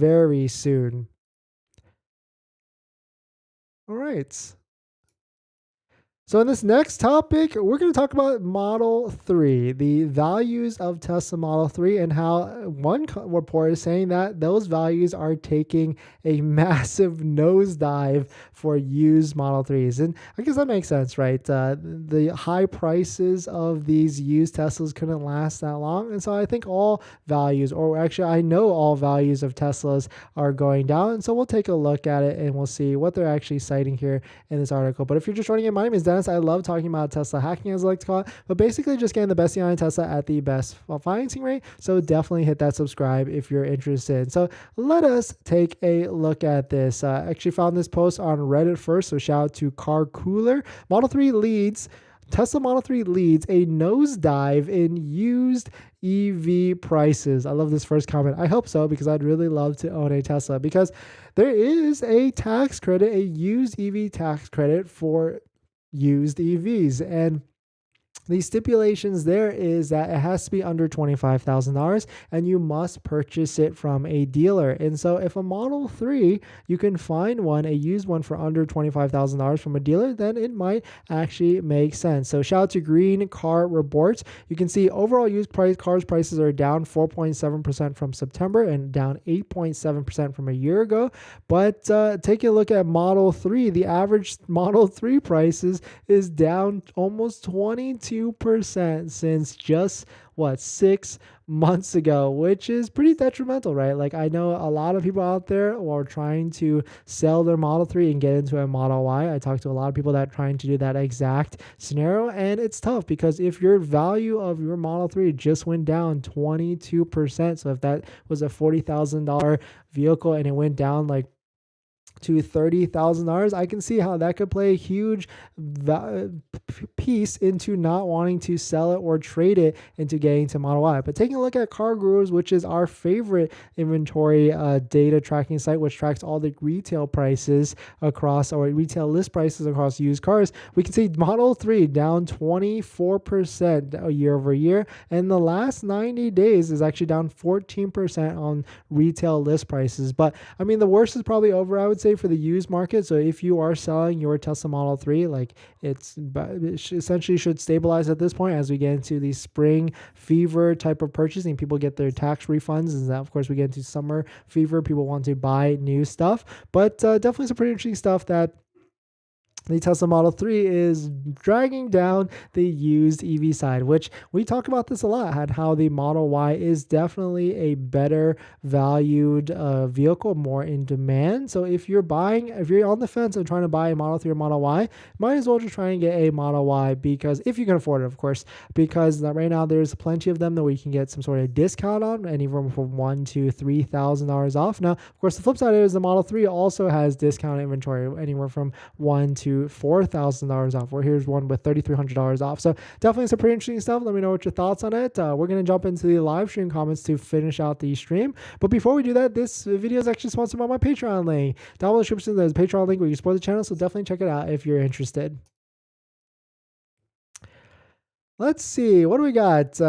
very soon. All right. So in this next topic, we're going to talk about Model 3, the values of Tesla Model 3, and how one report is saying that those values are taking a massive nosedive for used Model 3s. And I guess that makes sense, right? The high prices of these used Teslas couldn't last that long. And so I think all values, or actually I know all values of Teslas are going down. And so we'll take a look at it and we'll see what they're actually citing here in this article. But if you're just joining in, my name is Dennis. I love talking about Tesla hacking, as I like to call it, but basically just getting the best deal on Tesla at the best financing rate. So definitely hit that subscribe if you're interested. So let us take a look at this. I actually found this post on Reddit first, so shout out to Car Cooler. Tesla Model 3 leads a nosedive in used EV prices. I love this first comment. I hope so, because I'd really love to own a Tesla, because there is a tax credit, a used EV tax credit for used EVs. And the stipulations there is that it has to be under $25,000 and you must purchase it from a dealer. And so if a Model 3, you can find one, a used one for under $25,000 from a dealer, then it might actually make sense. So shout out to Green Car Reports. You can see overall used cars prices are down 4.7% from September and down 8.7% from a year ago. But take a look at Model 3. The average Model 3 prices is down almost 22% since just 6 months ago, which is pretty detrimental, right? Like, I know a lot of people out there are trying to sell their Model 3 and get into a Model Y. I talked to a lot of people that are trying to do that exact scenario, and it's tough because if your value of your Model 3 just went down 22%, so if that was a $40,000 vehicle and it went down like to $30,000, I can see how that could play a huge piece into not wanting to sell it or trade it into getting to Model Y. But taking a look at Car Gurus, which is our favorite inventory data tracking site, which tracks all the retail prices across, or retail list prices across used cars, we can see Model 3 down 24% year over year, and the last 90 days is actually down 14% on retail list prices. But I mean, the worst is probably over, I would say, for the used market. So if you are selling your Tesla Model 3, like it essentially should stabilize at this point as we get into the spring fever type of purchasing. People get their tax refunds, and that, of course, we get into summer fever. People want to buy new stuff, but definitely some pretty interesting stuff that the Tesla Model 3 is dragging down the used EV side, which we talk about this a lot, and how the Model Y is definitely a better valued vehicle, more in demand. So if you're on the fence and trying to buy a Model 3 or Model Y, might as well just try and get a Model Y, because if you can afford it, of course, because right now there's plenty of them that we can get some sort of discount on, anywhere from $1,000 to $3,000 off. Now, of course, the flip side is the Model 3 also has discount inventory, anywhere from $1,000 to $4,000 off, where here's one with $3,300 off. So definitely some pretty interesting stuff. Let me know what your thoughts on it. We're going to jump into the live stream comments to finish out the stream. But before we do that, this video is actually sponsored by my Patreon link. Down in the description, there's a Patreon link where you support the channel, so definitely check it out if you're interested. Let's see, what do we got?